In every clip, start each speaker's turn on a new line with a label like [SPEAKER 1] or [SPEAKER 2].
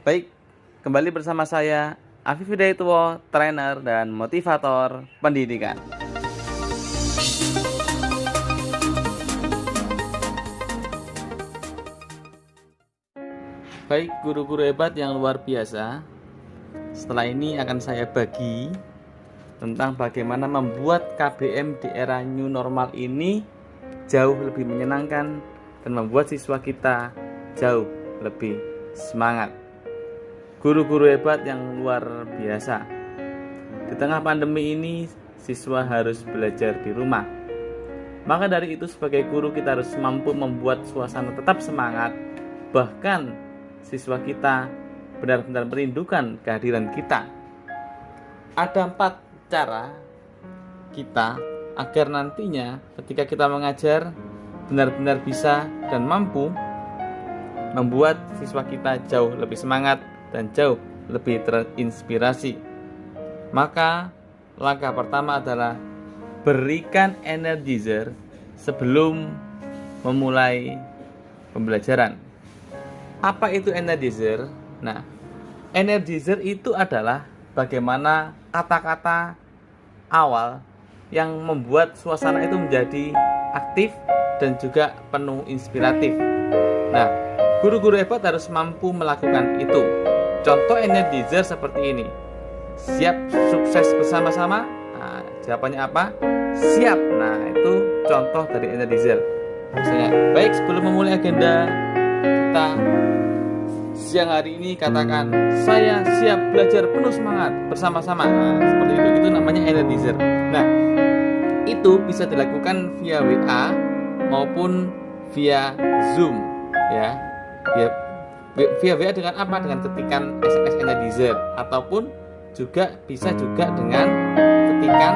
[SPEAKER 1] Baik, kembali bersama saya Afif Hidayatullah, trainer dan motivator pendidikan. Baik, guru-guru hebat yang luar biasa, setelah ini akan saya bagi tentang bagaimana membuat KBM di era new normal ini jauh lebih menyenangkan dan membuat siswa kita jauh lebih semangat. Guru-guru hebat yang luar biasa. Di tengah pandemi ini, siswa harus belajar di rumah. Maka dari itu sebagai guru kita harus mampu membuat suasana tetap semangat. Bahkan siswa kita benar-benar merindukan kehadiran kita. Ada 4 cara kita agar nantinya ketika kita mengajar benar-benar bisa dan mampu membuat siswa kita jauh lebih semangat dan jauh lebih terinspirasi. Maka langkah pertama adalah berikan energizer sebelum memulai pembelajaran. Apa itu energizer? Nah, energizer itu adalah bagaimana kata-kata awal yang membuat suasana itu menjadi aktif dan juga penuh inspiratif. Nah, guru-guru hebat harus mampu melakukan itu. Contoh energizer seperti ini. Siap sukses bersama-sama? Nah, jawabannya apa? Siap. Nah, itu contoh dari energizer. Misalnya, baik sebelum memulai agenda kita siang hari ini katakan, saya siap belajar penuh semangat bersama-sama. Nah, seperti itu. Itu namanya energizer. Nah, itu bisa dilakukan via WA maupun via Zoom, ya. Via WA dengan apa? Dengan ketikan SMS energizer, ataupun juga bisa juga dengan ketikan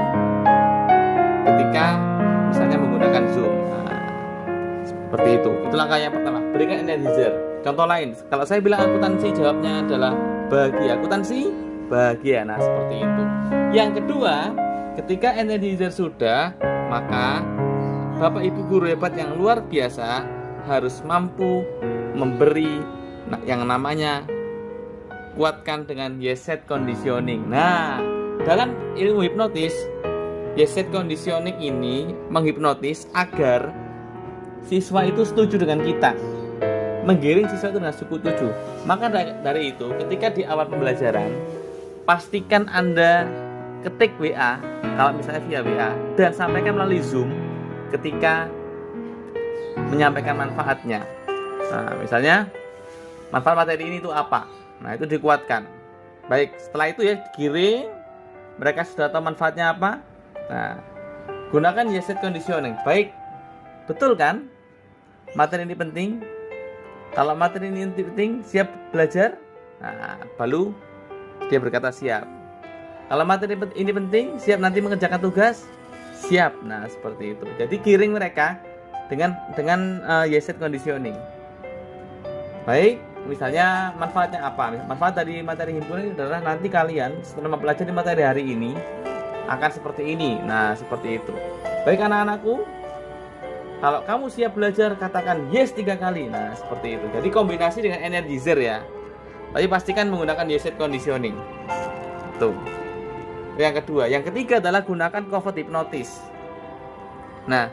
[SPEAKER 1] ketika misalnya menggunakan Zoom. Nah, seperti itu. Itu langkah yang pertama. Berikan energizer. Contoh lain, kalau saya bilang akuntansi, jawabnya adalah bahagia. Akuntansi bahagia. Nah, seperti itu. Yang kedua, ketika energizer sudah, maka Bapak Ibu guru hebat yang luar biasa harus mampu memberi yang namanya kuatkan dengan yes set conditioning. Nah, dalam ilmu hipnotis, yes set conditioning ini menghipnotis agar siswa itu setuju dengan kita, menggiring siswa itu dengan setuju. Maka dari itu, ketika di awal pembelajaran, pastikan Anda ketik WA, kalau misalnya via WA, dan sampaikan melalui Zoom ketika menyampaikan manfaatnya. Nah, misalnya manfaat materi ini itu apa? Nah, itu dikuatkan. Baik, setelah itu ya digiring, mereka sudah tahu manfaatnya apa. Nah, gunakan yes set conditioning. Baik, betul kan? Materi ini penting. Kalau materi ini penting, siap belajar. Nah, baru dia berkata siap. Kalau materi ini penting, siap nanti mengerjakan tugas, siap. Nah, seperti itu. Jadi giring mereka dengan yes set conditioning. Baik, misalnya manfaatnya apa? Manfaat dari materi himpunan ini adalah nanti kalian setelah mempelajari materi hari ini akan seperti ini. Nah, seperti itu. Baik anak-anakku, kalau kamu siap belajar, katakan yes 3 kali. Nah, seperti itu. Jadi kombinasi dengan energizer ya. Tapi pastikan menggunakan yes set conditioning. Tuh. Yang kedua, yang ketiga adalah gunakan cover hipnotis. Nah,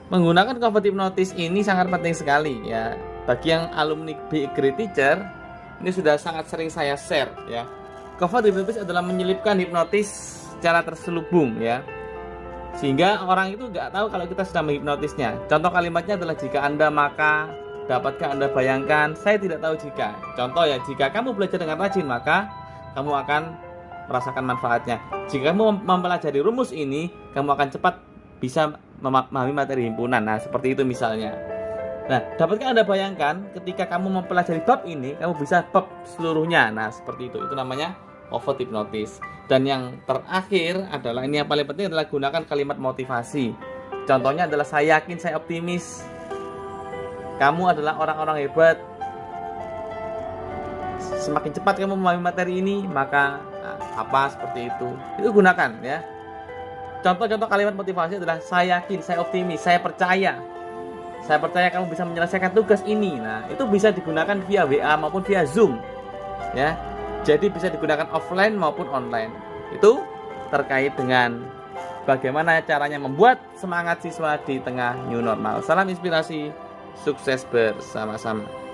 [SPEAKER 1] menggunakan cover hipnotis ini sangat penting sekali ya. Bagi yang alumni Be a Great Teacher, ini sudah sangat sering saya share ya. Cover hipnotis adalah menyelipkan hipnotis secara terselubung ya, sehingga orang itu nggak tahu kalau kita sedang menghipnotisnya. Contoh kalimatnya adalah jika Anda maka dapatkah Anda bayangkan, saya tidak tahu jika. Contoh ya, jika kamu belajar dengan rajin maka kamu akan merasakan manfaatnya. Jika kamu mempelajari rumus ini, kamu akan cepat bisa memahami materi himpunan. Nah, seperti itu misalnya. Nah, dapatkah Anda bayangkan ketika kamu mempelajari bab ini, kamu bisa bab seluruhnya. Nah, seperti itu. Itu namanya over hipnotis. Dan yang terakhir adalah, ini yang paling penting adalah gunakan kalimat motivasi. Contohnya adalah saya yakin, saya optimis. Kamu adalah orang-orang hebat. Semakin cepat kamu memahami materi ini, maka apa seperti itu. Itu gunakan ya. Contoh-contoh kalimat motivasi adalah saya yakin, saya optimis, saya percaya. Saya percaya kamu bisa menyelesaikan tugas ini. Nah, itu bisa digunakan via WA maupun via Zoom. Ya. Jadi bisa digunakan offline maupun online. Itu terkait dengan bagaimana caranya membuat semangat siswa di tengah new normal. Salam inspirasi, sukses bersama-sama.